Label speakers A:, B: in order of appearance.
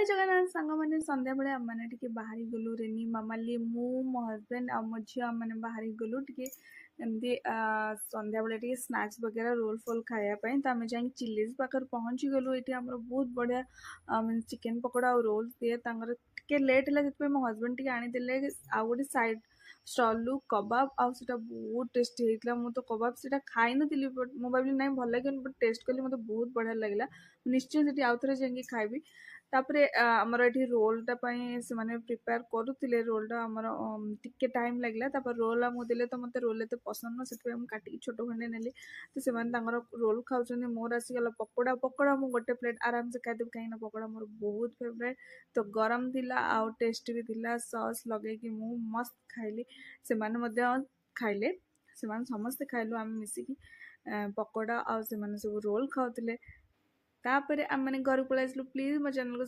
A: जय जगन्नाथ सांग मैंने संध्या बेले आम मैंने टिके बाहरी गलु रेनी मामाली मु मो हस्बैंड आ मो झियो मैंने बाहरी गलु टिके एमती संध्या बेले टिके स्नैक्स वगैरह रोल फोल खाया पई त आमे जाई चिल्लीज पाकर पहुंची गलु एठी हमर बहुत बढ़िया चिकन पकोड़ा और रोल दिए तांगर टिके लेट होला जत मो हस्बैंड टिके आनी देले आ गोटे साइड स्टॉल कबाब आ सेटा बहुत टेस्टी हेतला मु तो कबाब सेटा खाई नथिली बट मो भाबली नाही भल लागन बट टेस्ट कली मते बहुत बढ़िया लागला निश्चय सेठी आउथरे जाई खाइबी तापरे हमर एठी रोलटा पई से माने प्रिपेयर करूथिले रोलटा हमर टिके टाइम लागला तापर रोल हमु देले तो मते रोल एते पसंद न सेट हम काटी छोटो खंडे नेली तो से माने तांगर रोल खाउछन मोर आसी गला पकोड़ा पकोड़ा मु गोटे प्लेट आराम से खाइ देब काई ना पकोड़ा मोर बहुत फेवरेट तो गरम थिला आ टेस्ट भी थिला सॉस लगे कि मु मस्त खाइली से माने मध्य खाइले से माने समस्त खाइलु हम मिसी की पकोड़ा आ से माने सब रोल खाउथिले तापरे हम माने घर पळाइसलु प्लीज मो चैनल को